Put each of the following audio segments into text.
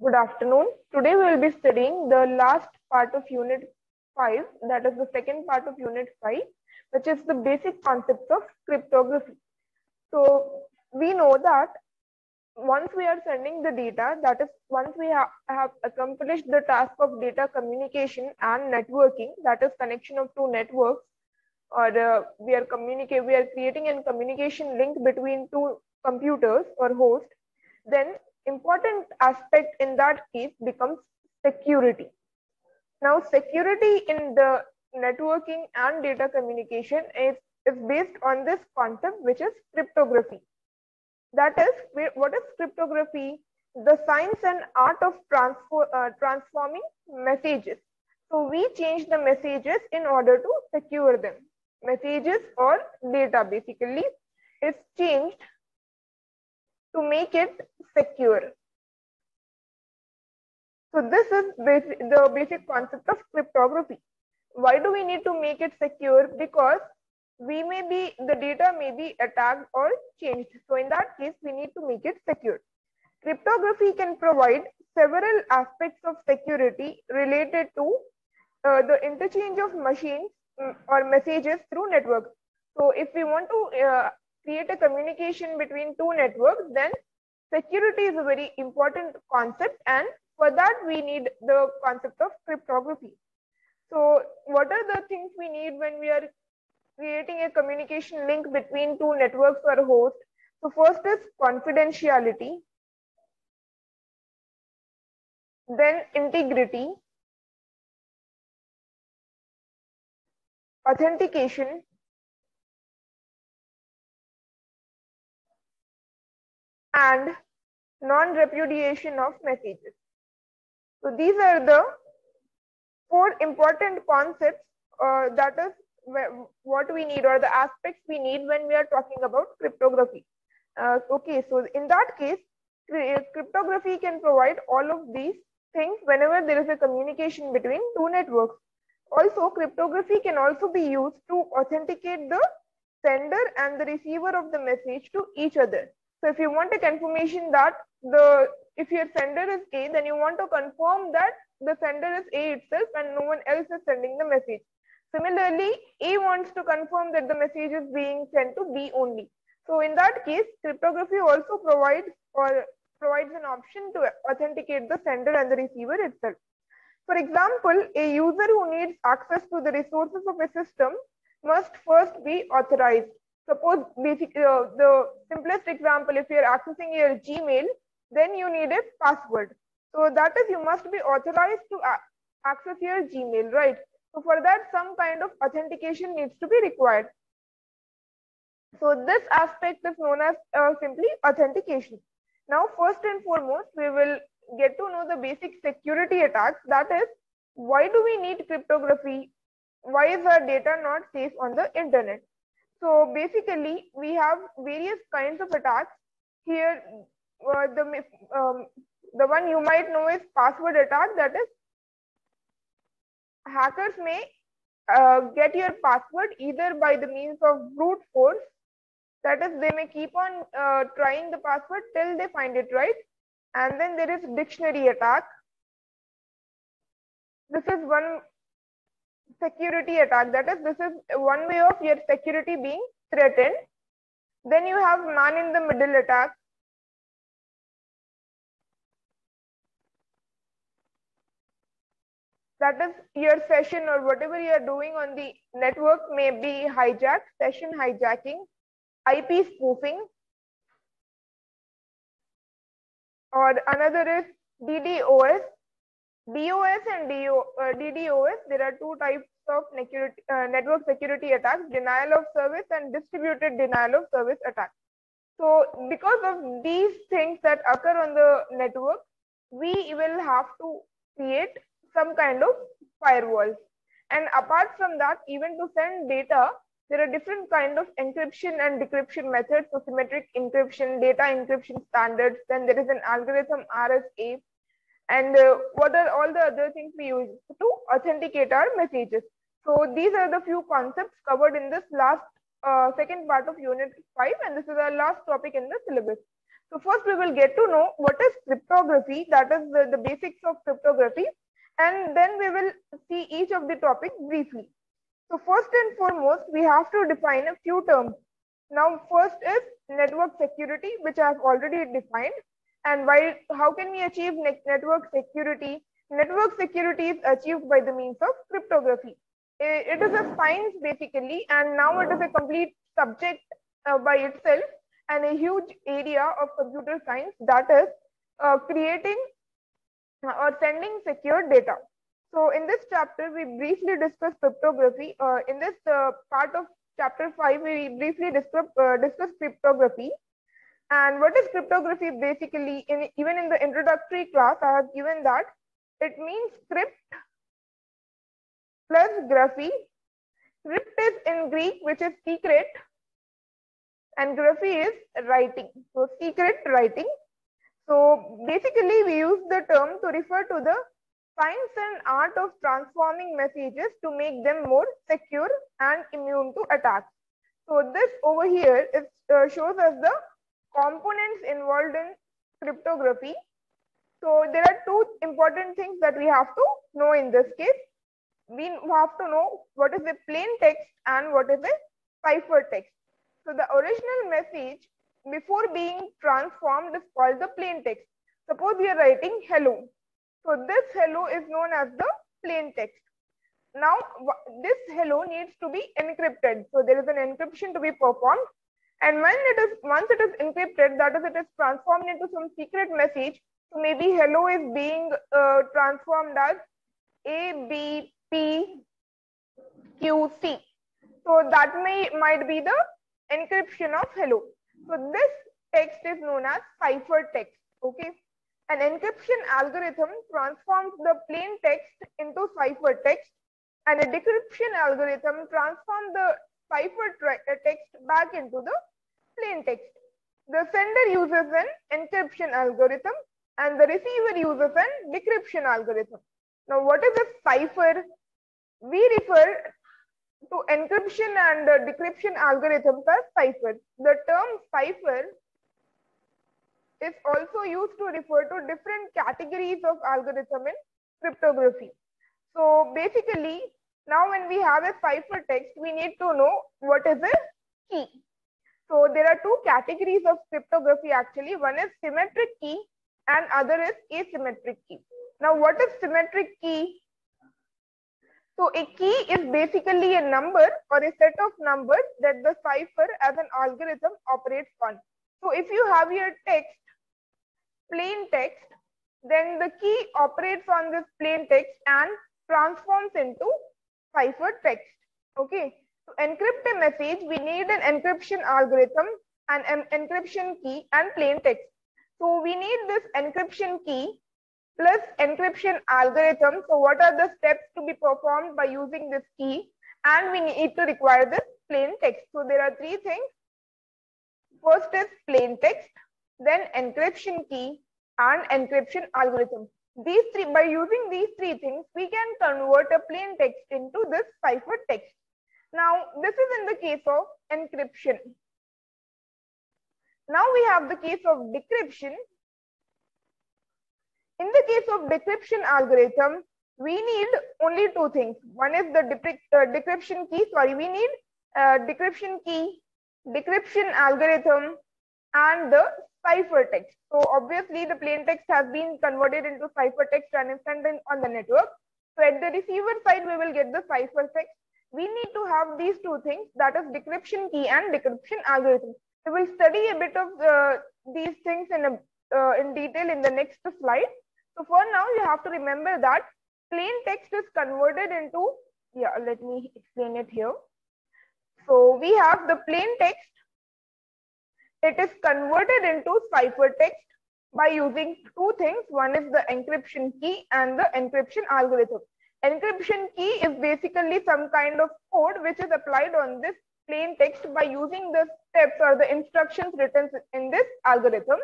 Good afternoon. Today we will be studying the last part of Unit 5, that is the second part of Unit 5, which is the basic concepts of cryptography. So we know that once we are sending the data, that is once we have accomplished the task of data communication and networking, that is connection of two networks, or we are creating a communication link between two computers or hosts, then important aspect in that case becomes security. Now security in the networking and data communication is based on this concept, which is cryptography. That is, what is cryptography? The science and art of transforming messages. So we change the messages in order to secure them. Messages or data basically is changed to make it secure. So this is the basic concept of cryptography. Why do we need to make it secure? Because the data may be attacked or changed. So in that case, we need to make it secure. Cryptography can provide several aspects of security related to the interchange of machines or messages through networks. So if we want to create a communication between two networks, then security is a very important concept, and for that we need the concept of cryptography. So what are the things we need when we are creating a communication link between two networks or hosts? So first is confidentiality, then integrity, authentication, and non-repudiation of messages. So these are the four important concepts that is what we need, or the aspects we need when we are talking about cryptography. Okay, so in that case, cryptography can provide all of these things whenever there is a communication between two networks. Also, cryptography can also be used to authenticate the sender and the receiver of the message to each other. So if you want a confirmation that if your sender is A, then you want to confirm that the sender is A itself and no one else is sending the message. Similarly, A wants to confirm that the message is being sent to B only. So in that case, cryptography also provides an option to authenticate the sender and the receiver itself. For example, a user who needs access to the resources of a system must first be authorized. Suppose the simplest example, if you're accessing your Gmail, then you need a password. So that is, you must be authorized to access your Gmail, right? So for that, some kind of authentication needs to be required. So this aspect is known as simply authentication. Now, first and foremost, we will get to know the basic security attacks. That is, why do we need cryptography? Why is our data not safe on the internet? So basically, we have various kinds of attacks. Here, the one you might know is password attack. That is, hackers may get your password either by the means of brute force. That is, they may keep on trying the password till they find it right. And then there is dictionary attack. This is one security attack. That is, this is one way of your security being threatened. Then you have man in the middle attack. That is, your session or whatever you are doing on the network may be hijacked, session hijacking, IP spoofing, or another is DDoS. DOS and DDoS, there are two types of network security attacks: denial of service and distributed denial of service attack. So because of these things that occur on the network, we will have to create some kind of firewalls. And apart from that, even to send data, there are different kind of encryption and decryption methods. So symmetric encryption, data encryption standards, then there is an algorithm RSA, and what are all the other things we use to authenticate our messages. So these are the few concepts covered in this last second part of Unit 5, and this is our last topic in the syllabus. So first we will get to know what is cryptography, that is the basics of cryptography, and then we will see each of the topic briefly. So first and foremost, we have to define a few terms. Now first is network security, which I have already defined. And how can we achieve network security? Network security is achieved by the means of cryptography. It is a science basically, and now it is a complete subject by itself and a huge area of computer science, that is creating or sending secure data. So in this chapter, we briefly discuss cryptography. In this part of chapter 5, we briefly discuss cryptography. And what is cryptography basically? Even in the introductory class, I have given that it means crypt plus graphy. Crypt is in Greek, which is secret, and graphy is writing. So secret writing. So basically, we use the term to refer to the science and art of transforming messages to make them more secure and immune to attacks. So this over here is shows us the components involved in cryptography. So there are two important things that we have to know in this case. We have to know what is a plain text and what is a cipher text. So the original message before being transformed is called the plain text. Suppose we are writing hello. So this hello is known as the plain text. Now this hello needs to be encrypted. So there is an encryption to be performed. And once it is encrypted, that is, it is transformed into some secret message. So maybe hello is being transformed as A, B, P, Q, C. So that might be the encryption of hello. So this text is known as cipher text. Okay. An encryption algorithm transforms the plain text into cipher text, and a decryption algorithm transforms the cipher text back into the plain text. The sender uses an encryption algorithm and the receiver uses an decryption algorithm. Now, what is a cipher? We refer to encryption and decryption algorithms as ciphers. The term cipher is also used to refer to different categories of algorithm in cryptography. So basically, now when we have a cipher text, we need to know what is a key. So there are two categories of cryptography actually. One is symmetric key and other is asymmetric key. Now what is symmetric key? So a key is basically a number or a set of numbers that the cipher as an algorithm operates on. So if you have your text, plain text, then the key operates on this plain text and transforms into cipher text. Okay. To encrypt a message, we need an encryption algorithm, an encryption key, and plain text. So we need this encryption key plus encryption algorithm. So what are the steps to be performed by using this key? And we need to require this plain text. So there are three things. First is plain text, then encryption key, and encryption algorithm. These three, by using these three things, we can convert a plain text into this cipher text. Now, this is in the case of encryption. Now we have the case of decryption. In the case of decryption algorithm, we need only two things. One is the decryption key. Sorry, we need decryption key, decryption algorithm, and the cipher text. So obviously, the plain text has been converted into cipher text and is sent on the network. So at the receiver side, we will get the cipher text. We need to have these two things, that is decryption key and decryption algorithm. We will study a bit of these things in detail in the next slide. So for now, you have to remember that plain text is converted into, let me explain it here. So we have the plain text. It is converted into cipher text by using two things. One is the encryption key and the encryption algorithm. Encryption key is basically some kind of code which is applied on this plain text by using the steps or the instructions written in this algorithm.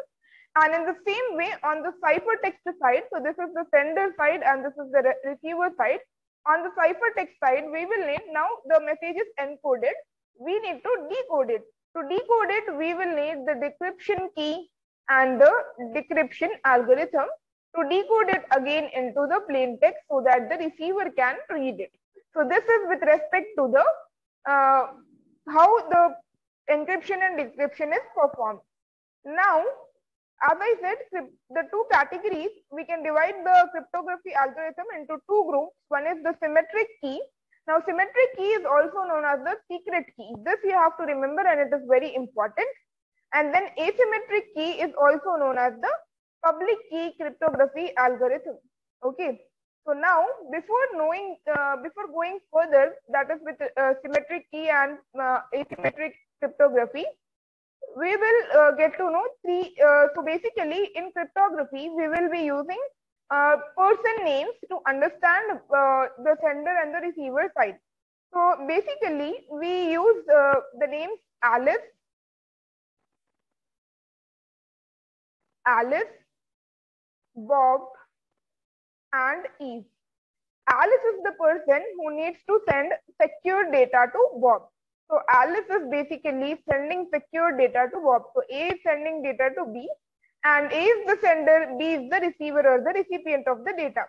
And in the same way, on the cipher text side, so this is the sender side and this is the receiver side. On the cipher text side, we will need, now the message is encoded. We need to decode it. To decode it, we will need the decryption key and the decryption algorithm to decode it again into the plain text so that the receiver can read it. So this is with respect to the how the encryption and decryption is performed. Now, as I said, the two categories, we can divide the cryptography algorithm into two groups. One is the symmetric key. Now, symmetric key is also known as the secret key. This you have to remember, and it is very important. And then asymmetric key is also known as the public key cryptography algorithm. Okay. So now, before going further, that is with symmetric key and asymmetric cryptography, we will get to know three. So basically, in cryptography, we will be using person names to understand the sender and the receiver side. So basically, we use the names Alice, Bob, and Eve. Alice is the person who needs to send secure data to Bob. So Alice is basically sending secure data to Bob. So A is sending data to B, and A is the sender, B is the receiver or the recipient of the data.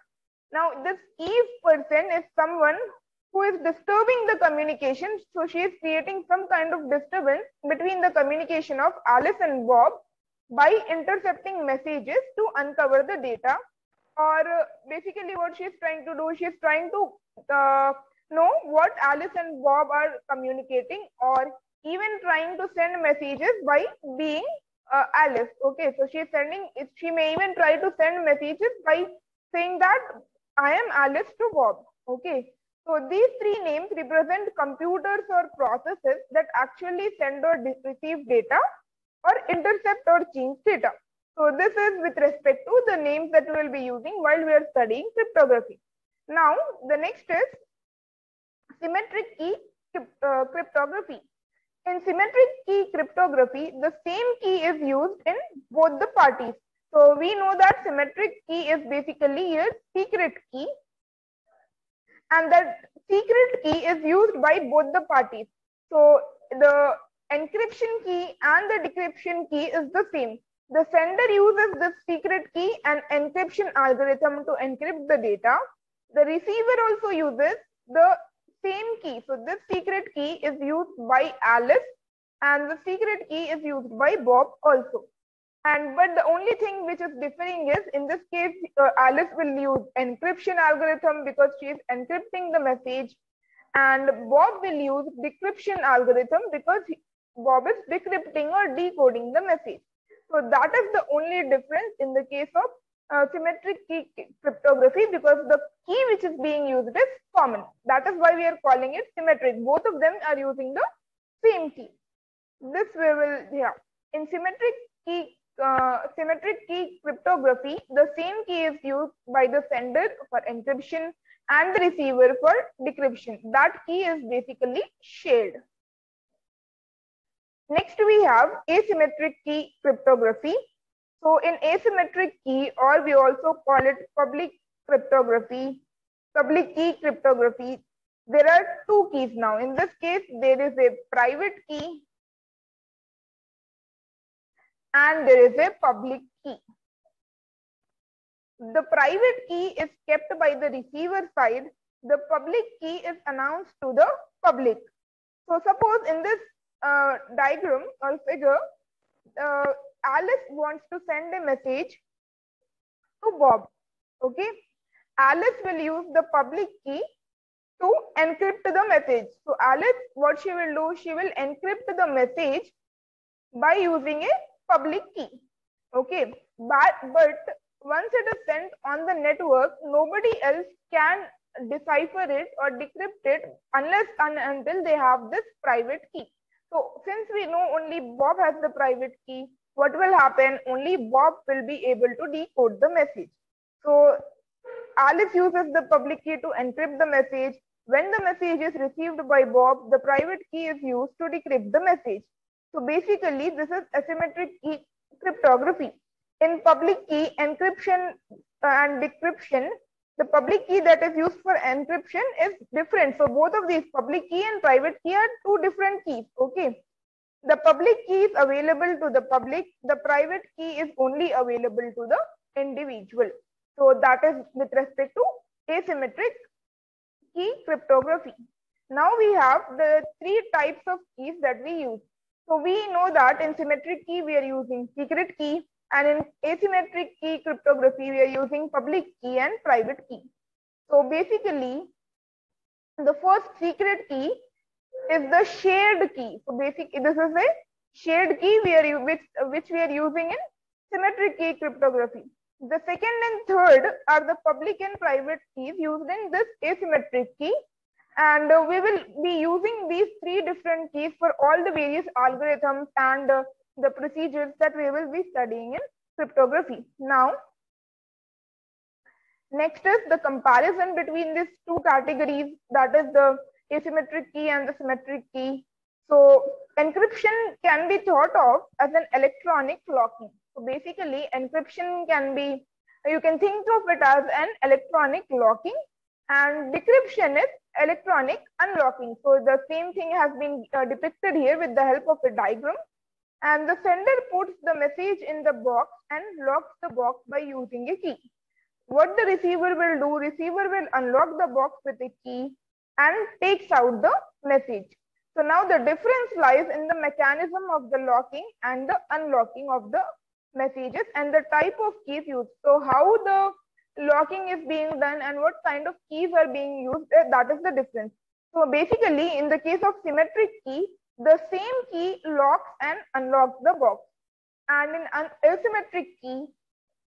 Now this Eve person is someone who is disturbing the communication. So she is creating some kind of disturbance between the communication of Alice and Bob by intercepting messages to uncover the data. Or basically what she is trying to do, she is trying to know what Alice and Bob are communicating, or even trying to send messages by being Alice. Okay, so she may even try to send messages by saying that I am Alice to Bob. Okay, so these three names represent computers or processes that actually send or receive data or intercept or change data. So this is with respect to the names that we will be using while we are studying cryptography. Now the next is symmetric key cryptography. In symmetric key cryptography, the same key is used in both the parties. So we know that symmetric key is basically a secret key, and that secret key is used by both the parties. So the encryption key and the decryption key is the same. The sender uses this secret key and encryption algorithm to encrypt the data. The receiver also uses the same key. So this secret key is used by Alice, and the secret key is used by Bob also. But the only thing which is differing is, in this case, Alice will use encryption algorithm because she is encrypting the message, and Bob will use decryption algorithm because Bob is decrypting or decoding the message. So that is the only difference in the case of symmetric key cryptography, because the key which is being used is common. That is why we are calling it symmetric. Both of them are using the same key. This we will, yeah. In symmetric key cryptography, the same key is used by the sender for encryption and the receiver for decryption. That key is basically shared. Next, we have asymmetric key cryptography. So in asymmetric key, or we also call it public key cryptography, there are two keys now. In this case, there is a private key and there is a public key. The private key is kept by the receiver side. The public key is announced to the public. So suppose in this diagram or figure, Alice wants to send a message to Bob. Okay, Alice will use the public key to encrypt the message. So Alice, what she will do, she will encrypt the message by using a public key. Okay, but once it is sent on the network, nobody else can decipher it or decrypt it unless and until they have this private key. So since we know only Bob has the private key, what will happen? Only Bob will be able to decode the message. So Alice uses the public key to encrypt the message. When the message is received by Bob, the private key is used to decrypt the message. So basically, this is asymmetric key cryptography. In public key encryption and decryption, the public key that is used for encryption is different. So both of these, public key and private key, are two different keys. Okay. The public key is available to the public. The private key is only available to the individual. So that is with respect to asymmetric key cryptography. Now we have the three types of keys that we use. So we know that in symmetric key we are using secret key, and in asymmetric key cryptography we are using public key and private key. So basically the first secret key is the shared key. So basically this is a shared key which we are using in symmetric key cryptography. The second and third are the public and private keys used in this asymmetric key, and we will be using these three different keys for all the various algorithms and the procedures that we will be studying in cryptography. Now, next is the comparison between these two categories, that is the asymmetric key and the symmetric key. So encryption can be thought of as an electronic locking. So basically encryption can be, you can think of it as an electronic locking, and decryption is electronic unlocking. So the same thing has been depicted here with the help of a diagram, and the sender puts the message in the box and locks the box by using a key. What the receiver will do, receiver will unlock the box with a key and takes out the message. So now the difference lies in the mechanism of the locking and the unlocking of the messages and the type of keys used. So how the locking is being done and what kind of keys are being used, that is the difference. So basically in the case of symmetric key, the same key locks and unlocks the box, and in asymmetric key,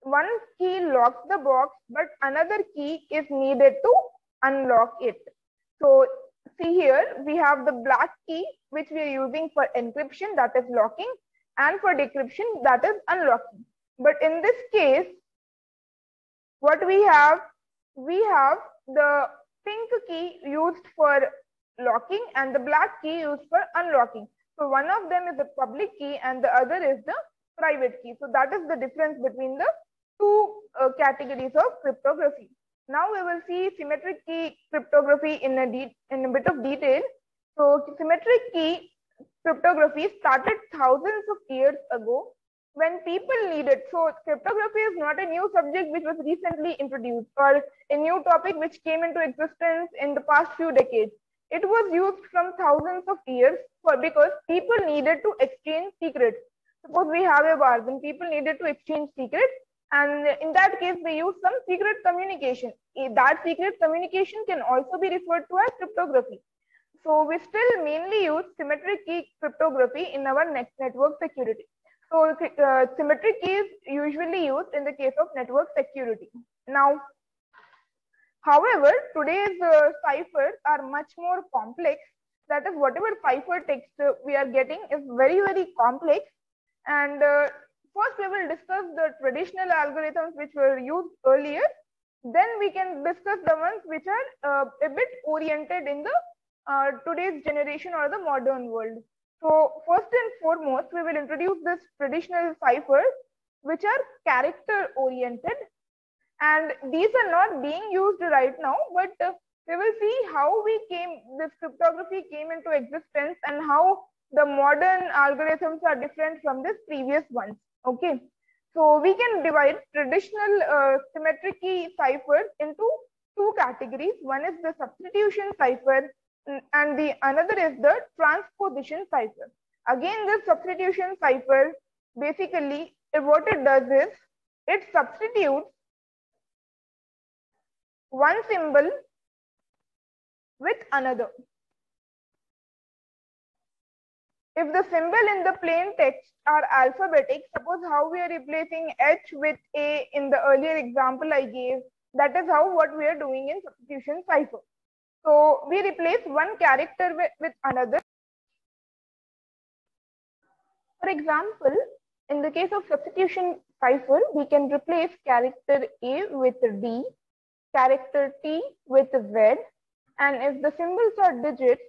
one key locks the box but another key is needed to unlock it. So see here we have the black key which we are using for encryption, that is locking, and for decryption, that is unlocking. But in this case, what we have the pink key used for locking and the black key used for unlocking. So one of them is the public key and the other is the private key. So that is the difference between the two categories of cryptography. Now we will see symmetric key cryptography in a bit of detail. So symmetric key cryptography started thousands of years ago when people needed. So cryptography is not a new subject which was recently introduced or a new topic which came into existence in the past few decades. It was used from thousands of years because people needed to exchange secrets. Suppose we have a war, then people needed to exchange secrets, and in that case they use some secret communication. That secret communication can also be referred to as cryptography. So we still mainly use symmetric key cryptography in our network security. So symmetric key is usually used in the case of network security. Now, however, today's ciphers are much more complex. That is, whatever cipher text we are getting is very, very complex. And first we will discuss the traditional algorithms which were used earlier. Then we can discuss the ones which are a bit oriented in the today's generation or the modern world. So first and foremost, we will introduce this traditional ciphers which are character oriented, and these are not being used right now, but we will see how this cryptography came into existence and how the modern algorithms are different from the previous ones. Okay, so we can divide traditional symmetric key ciphers into two categories. One is the substitution cipher and the another is the transposition cipher. Again, this substitution cipher, basically what it does is it substitutes one symbol with another. If the symbol in the plain text are alphabetic, suppose how we are replacing H with A in the earlier example I gave, that is how what we are doing in substitution cipher. So we replace one character with another. For example, in the case of substitution cipher, we can replace character A with D, character T with Z, and if the symbols are digits,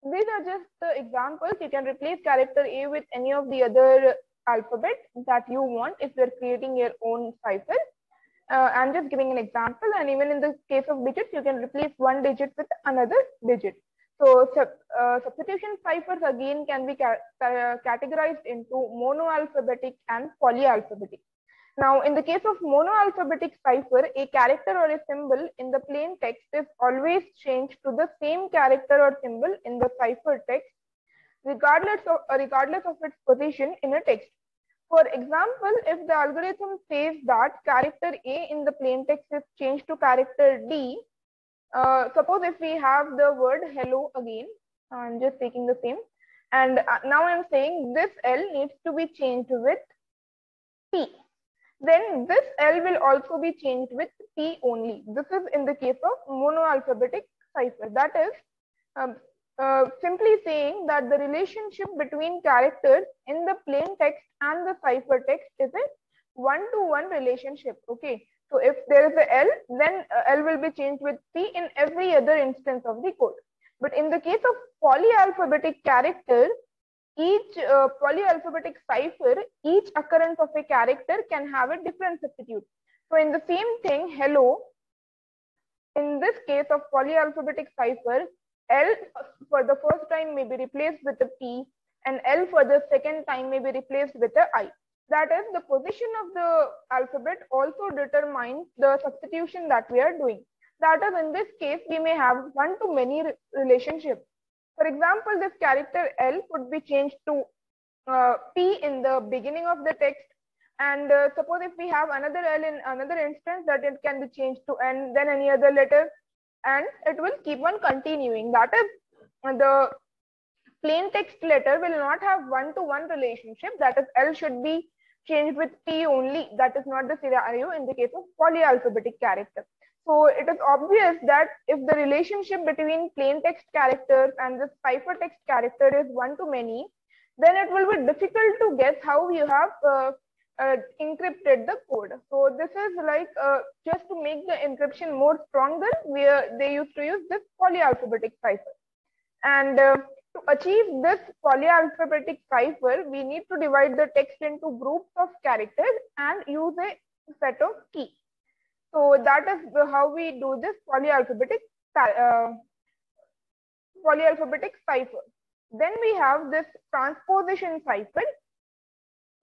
these are just the examples. You can replace character A with any of the other alphabet that you want if you're creating your own cipher. I'm just giving an example, and even in the case of digits, you can replace one digit with another digit. So substitution ciphers again can be categorized into monoalphabetic and polyalphabetic. Now, in the case of monoalphabetic cipher, a character or a symbol in the plain text is always changed to the same character or symbol in the cipher text, regardless of its position in a text. For example, if the algorithm says that character A in the plain text is changed to character D, suppose if we have the word hello again, I'm just taking the same, and now I'm saying this L needs to be changed with P. Then this L will also be changed with P only. This is in the case of monoalphabetic cipher. That is simply saying that the relationship between characters in the plain text and the cipher text is a one-to-one relationship. Okay. So if there is a L, then L will be changed with P in every other instance of the code. But in the case of polyalphabetic character, each polyalphabetic cipher, each occurrence of a character can have a different substitute. So in the same thing, hello, in this case of polyalphabetic cipher, L for the first time may be replaced with a P and L for the second time may be replaced with a I. That is, the position of the alphabet also determines the substitution that we are doing. That is, in this case, we may have one-to-many relationship. For example, this character L could be changed to P in the beginning of the text, and suppose if we have another L in another instance, that it can be changed to N, then any other letter, and it will keep on continuing. That is, the plain text letter will not have one-to-one relationship. That is, L should be changed with P only. That is not the scenario in the case of polyalphabetic character. So it is obvious that if the relationship between plain text characters and the cipher text character is one-to-many, then it will be difficult to guess how you have encrypted the code. So this is like just to make the encryption more stronger, they used to use this polyalphabetic cipher. And to achieve this polyalphabetic cipher, we need to divide the text into groups of characters and use a set of keys. So that is how we do this polyalphabetic cipher. Then we have this transposition cipher.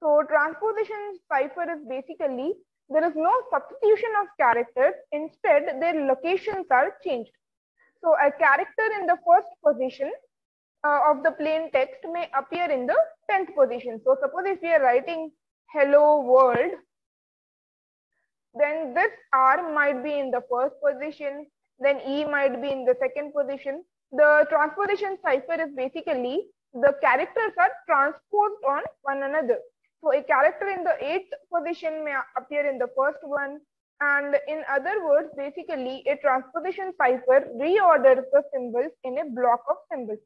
So transposition cipher is basically, there is no substitution of characters. Instead, their locations are changed. So a character in the first position of the plain text may appear in the 10th position. So suppose if we are writing hello world, then this R might be in the first position, then E might be in the second position. The transposition cipher is basically the characters are transposed on one another. So a character in the 8th position may appear in the first one. And in other words, basically a transposition cipher reorders the symbols in a block of symbols.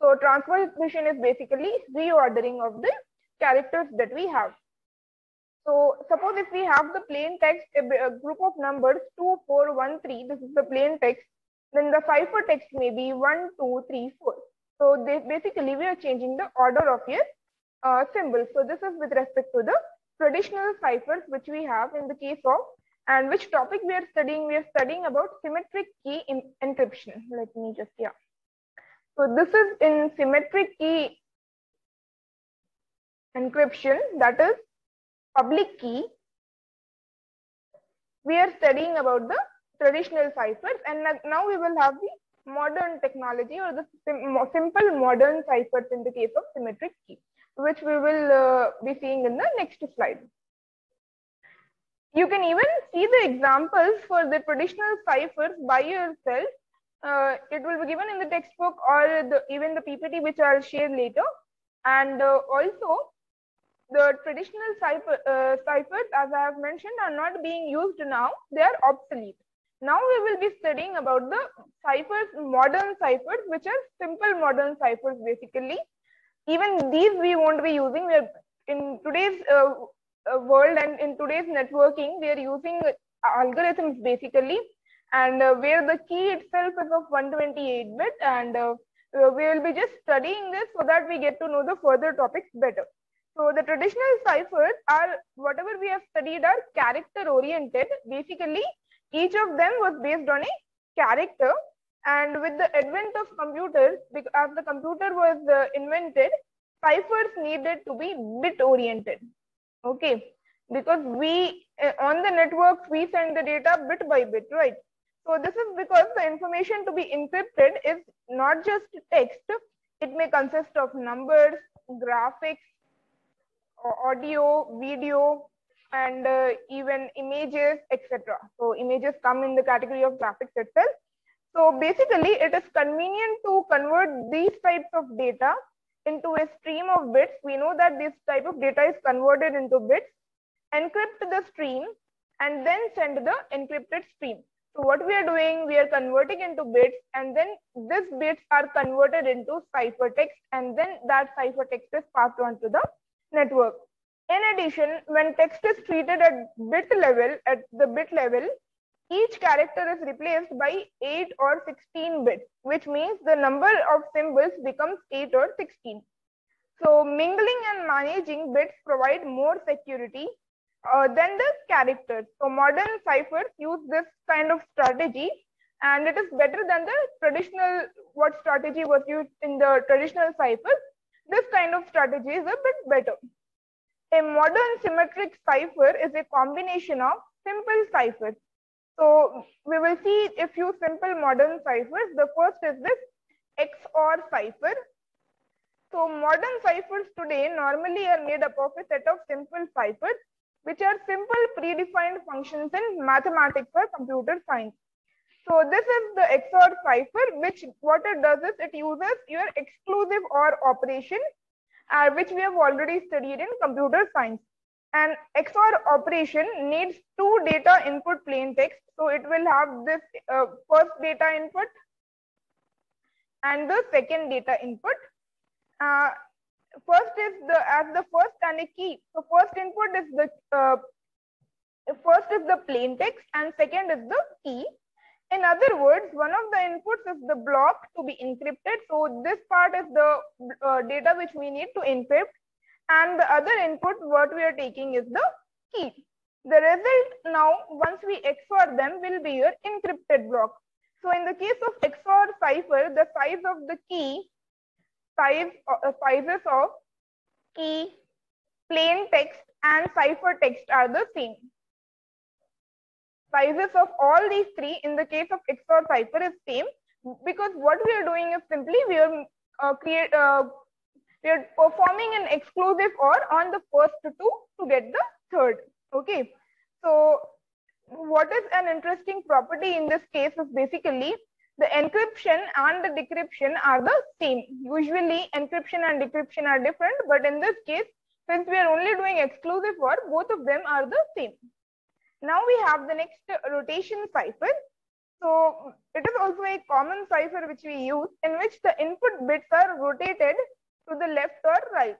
So transposition is basically reordering of the characters that we have. So suppose if we have the plain text, a group of numbers 2, 4, 1, 3, this is the plain text, then the cipher text may be 1, 2, 3, 4. So basically we are changing the order of your symbols. So this is with respect to the traditional ciphers which we have in the case of, and which topic we are studying? We are studying about symmetric key encryption. Let me just, yeah. So this is in symmetric key encryption, that is public key. We are studying about the traditional ciphers, and now we will have the modern technology or the simple modern ciphers in the case of symmetric key, which we will be seeing in the next slide. You can even see the examples for the traditional ciphers by yourself. It will be given in the textbook or even the PPT, which I'll share later. And also, the traditional ciphers, as I have mentioned, are not being used now. They are obsolete. Now we will be studying about the ciphers, modern ciphers, which are simple modern ciphers basically. Even these we won't be using. We are in today's world and in today's networking, we are using algorithms basically, and where the key itself is of 128-bit, and we will be just studying this so that we get to know the further topics better. So the traditional ciphers are, whatever we have studied, are character oriented. Basically, each of them was based on a character, And with the advent of computers, as the computer was invented, ciphers needed to be bit oriented. Okay, because we on the networks we send the data bit by bit, right? So this is because the information to be encrypted is not just text. It may consist of numbers, graphics, audio, video, and even images, etc. So images come in the category of graphics itself. So basically, it is convenient to convert these types of data into a stream of bits. We know that this type of data is converted into bits, encrypt the stream, and then send the encrypted stream. So what we are doing, we are converting into bits, and then these bits are converted into ciphertext, and then that ciphertext is passed on to the network. In addition, when text is treated at the bit level, each character is replaced by 8 or 16 bits, which means the number of symbols becomes 8 or 16. So mingling and managing bits provide more security than the characters. So modern ciphers use this kind of strategy, and it is better than the traditional, what strategy was used in the traditional ciphers. This kind of strategy is a bit better. A modern symmetric cipher is a combination of simple ciphers. So we will see a few simple modern ciphers. The first is this XOR cipher. So modern ciphers today normally are made up of a set of simple ciphers, which are simple predefined functions in mathematics or computer science. So this is the XOR cipher, which what it does is it uses your exclusive OR operation, which we have already studied in computer science. An XOR operation needs two data input plain text. So it will have this first data input and the second data input. First is the first and a key. So first input is the plain text, and second is the key. In other words, one of the inputs is the block to be encrypted. So this part is the data which we need to encrypt, and the other input what we are taking is the key. The result now, once we XOR them, will be your encrypted block. So in the case of XOR cipher, the size of the key, sizes of key, plain text, and ciphertext are the same. Sizes of all these three in the case of XOR cipher is same, because what we are doing is simply we are performing an exclusive OR on the first two to get the third. Okay, so what is an interesting property in this case is basically the encryption and the decryption are the same. Usually encryption and decryption are different, but in this case, since we are only doing exclusive OR, both of them are the same. Now we have the next rotation cipher. So it is also a common cipher which we use, in which the input bits are rotated to the left or right.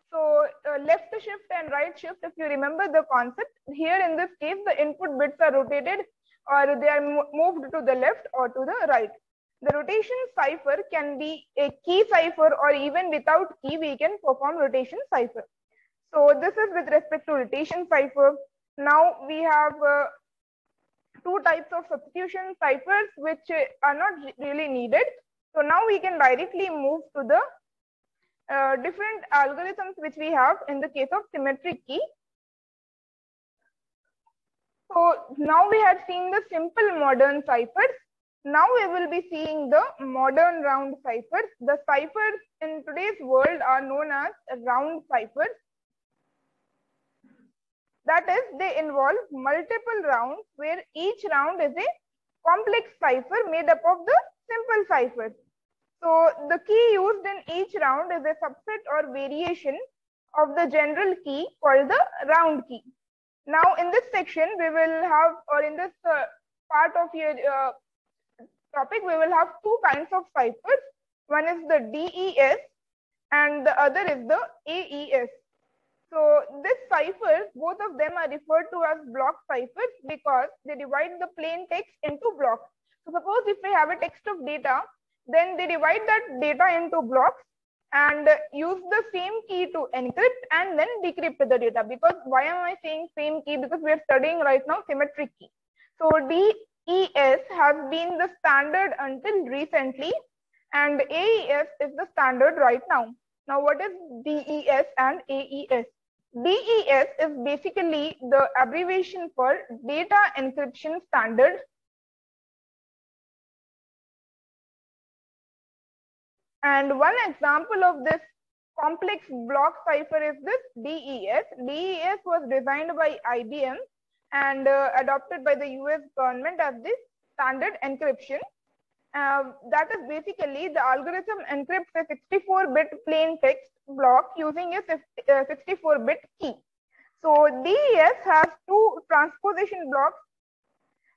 So left shift and right shift, if you remember the concept, here in this case the input bits are rotated, or they are moved to the left or to the right. The rotation cipher can be a key cipher, or even without key we can perform rotation cipher. So this is with respect to rotation cipher. Now we have two types of substitution ciphers which are not really needed. So now we can directly move to the different algorithms which we have in the case of symmetric key. So now we had seen the simple modern ciphers. Now we will be seeing the modern round ciphers. The ciphers in today's world are known as round ciphers. That is, they involve multiple rounds where each round is a complex cipher made up of the simple ciphers. So the key used in each round is a subset or variation of the general key called the round key. Now in this section we will have, or in this part of your topic, we will have two kinds of ciphers. One is the DES and the other is the AES. So this ciphers, both of them are referred to as block ciphers because they divide the plain text into blocks. So suppose if we have a text of data, then they divide that data into blocks and use the same key to encrypt and then decrypt the data. Because why am I saying same key? Because we are studying right now symmetric key. So DES has been the standard until recently, and AES is the standard right now. Now, what is DES and AES? DES is basically the abbreviation for Data Encryption Standard. And one example of this complex block cipher is this DES. DES was designed by IBM and adopted by the US government as the standard encryption. That is basically the algorithm encrypts a 64-bit plain text block using a 64-bit key. So DES has two transposition blocks,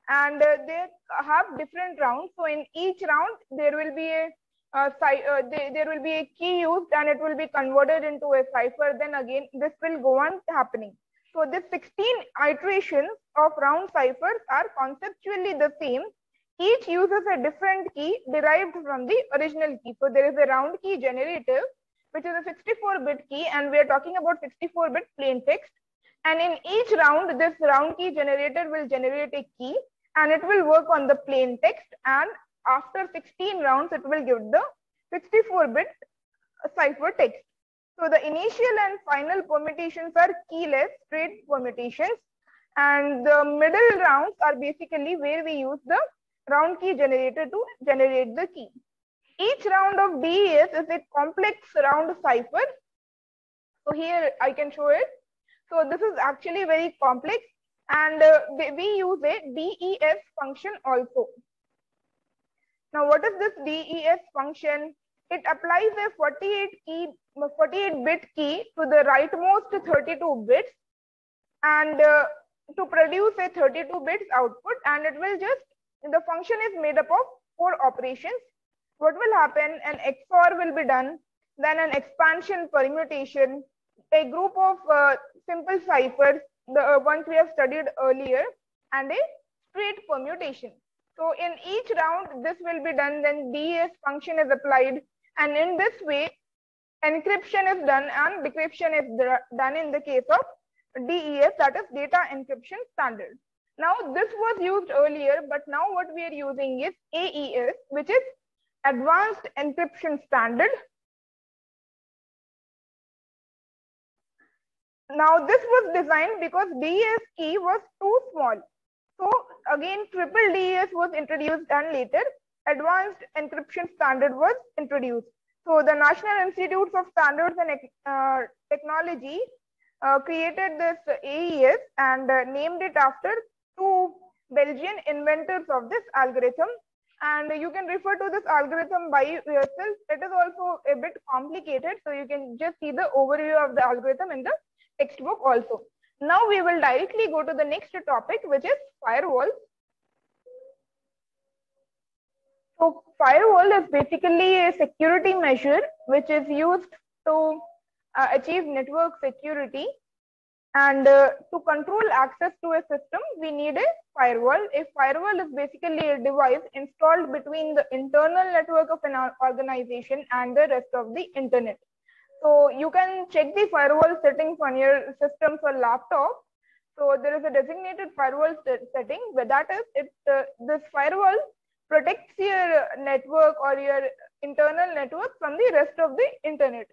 and they have different rounds. So in each round, there will be a key used, and it will be converted into a cipher. Then again, this will go on happening. So the 16 iterations of round ciphers are conceptually the same. Each uses a different key derived from the original key. So there is a round key generator, which is a 64-bit key, and we are talking about 64-bit plain text. And in each round, this round key generator will generate a key, and it will work on the plain text. And after 16 rounds, it will give the 64-bit cipher text. So the initial and final permutations are keyless straight permutations, and the middle rounds are basically where we use the round key generator to generate the key. Each round of DES is a complex round cipher. So here I can show it. So this is actually very complex, and we use a DES function also. Now, what is this DES function? It applies a 48-bit key to the rightmost 32 bits, and to produce a 32 bits output, and it will just, the function is made up of 4 operations. What will happen? An XOR will be done, then an expansion permutation, a group of simple ciphers, the ones we have studied earlier, and a straight permutation. So in each round, this will be done, then DES function is applied, and in this way, encryption is done and decryption is done in the case of DES, that is Data Encryption Standard. Now, this was used earlier, but now what we are using is AES, which is Advanced Encryption Standard. Now, this was designed because DES key was too small. So again, triple DES was introduced, and later Advanced Encryption Standard was introduced. So the National Institutes of Standards and Technology created this AES and named it after 2 Belgian inventors of this algorithm. And you can refer to this algorithm by yourself. It is also a bit complicated, so you can just see the overview of the algorithm in the textbook also. Now we will directly go to the next topic, which is firewall. So firewall is basically a security measure which is used to achieve network security. And to control access to a system, we need a firewall. A firewall is basically a device installed between the internal network of an organization and the rest of the internet. So you can check the firewall settings on your systems or laptop. So there is a designated firewall setting, where that is, this firewall protects your network or your internal network from the rest of the internet.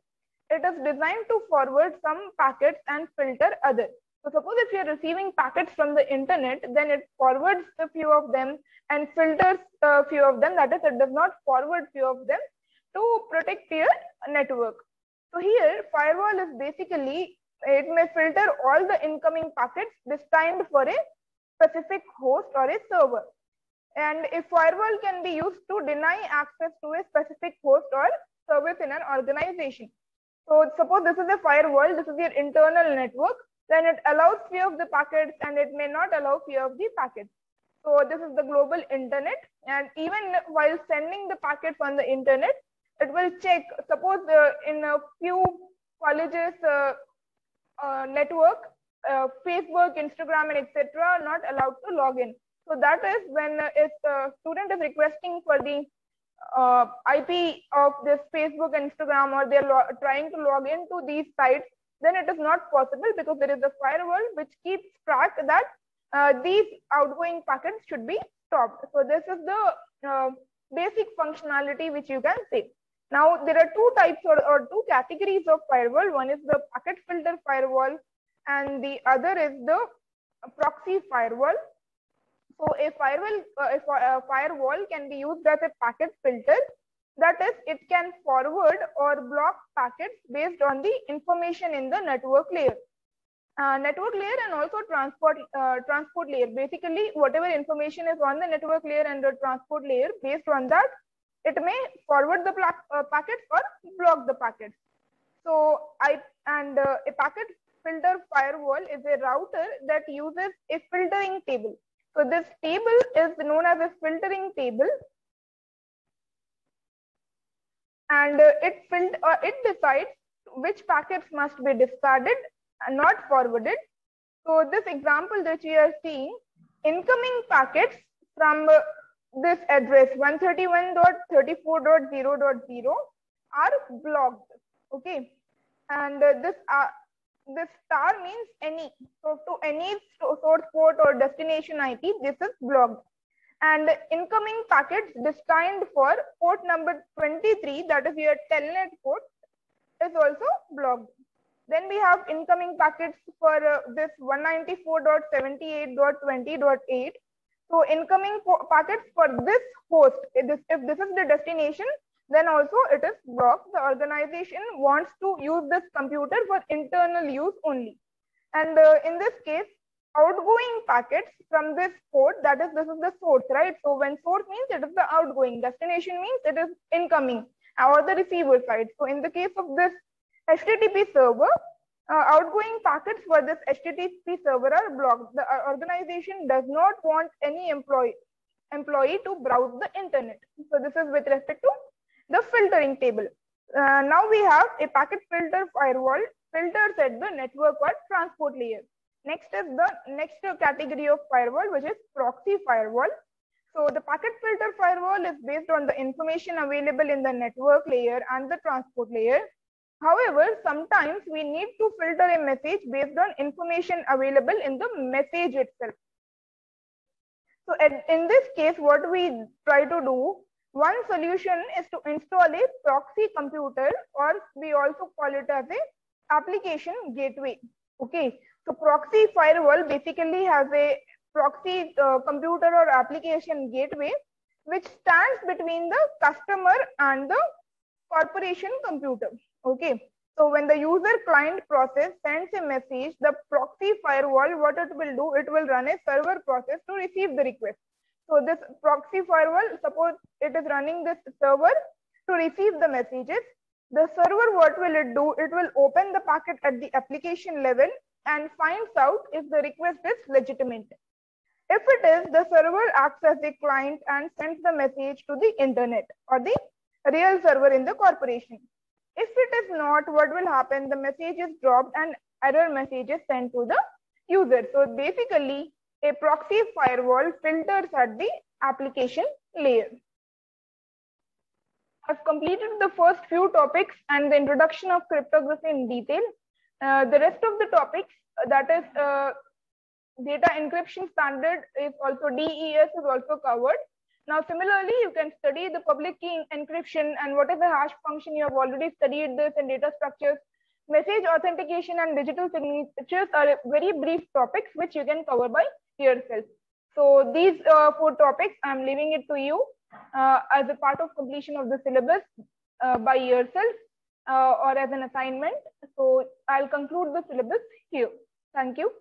It is designed to forward some packets and filter others. So suppose if you are receiving packets from the internet, then it forwards a few of them and filters a few of them. That is, it does not forward few of them to protect your network. So here, firewall is basically, it may filter all the incoming packets destined for a specific host or a server. And a firewall can be used to deny access to a specific host or service in an organization. So suppose this is a firewall, this is your internal network, then it allows few of the packets and it may not allow few of the packets. So this is the global internet, and even while sending the packets on the internet, it will check, suppose in a few colleges network, Facebook, Instagram, and etc. are not allowed to log in. So that is when if the student is requesting for the IP of this Facebook, Instagram, or they're trying to log into these sites, then it is not possible because there is a firewall which keeps track that these outgoing packets should be stopped. So this is the basic functionality which you can see. Now there are two types or two categories of firewall. One is the packet filter firewall and the other is the proxy firewall. So a firewall can be used as a packet filter. That is, it can forward or block packets based on the information in the network layer. Network layer and also transport layer. Basically, whatever information is on the network layer and the transport layer, based on that, it may forward the packets or block the packets. So a packet filter firewall is a router that uses a filtering table. So this table is known as a filtering table, and it decides which packets must be discarded and not forwarded. So this example that we are seeing, incoming packets from this address 131.34.0.0 are blocked. Okay, and this star means any. So to any source port or destination IP, this is blocked. And incoming packets destined for port number 23, that is your telnet port, is also blocked. Then we have incoming packets for this 194.78.20.8. So incoming packets for this host, if this is the destination, then also it is blocked. The organization wants to use this computer for internal use only. And in this case, outgoing packets from this port, that is, this is the source, right? So when source means it is the outgoing, destination means it is incoming or the receiver side. So in the case of this HTTP server, outgoing packets for this HTTP server are blocked. The organization does not want any employee to browse the internet. So this is with respect to the filtering table. Now we have a packet filter firewall, filters at the network or transport layer. Next is the next category of firewall, which is proxy firewall. So the packet filter firewall is based on the information available in the network layer and the transport layer. However, sometimes we need to filter a message based on information available in the message itself. So in this case, what we try to do, one solution is to install a proxy computer, or we also call it as a application gateway. Okay, so proxy firewall basically has a proxy computer or application gateway which stands between the customer and the corporation computer. Okay, so when the user client process sends a message, the proxy firewall, what it will do, it will run a server process to receive the request. So this proxy firewall, suppose it is running this server to receive the messages. The server, what will it do? It will open the packet at the application level and finds out if the request is legitimate. If it is, the server acts as a client and sends the message to the internet or the real server in the corporation. If it is not, what will happen? The message is dropped and error message is sent to the user. So basically, a proxy firewall filters at the application layer. I've completed the first few topics and the introduction of cryptography in detail. The rest of the topics, that is data encryption standard, is also DES is also covered. Now, similarly, you can study the public key encryption and what is the hash function. You have already studied this, and data structures. Message authentication and digital signatures are very brief topics which you can cover by yourself. So these 4 topics, I'm leaving it to you as a part of completion of the syllabus by yourself or as an assignment. So I'll conclude the syllabus here. Thank you.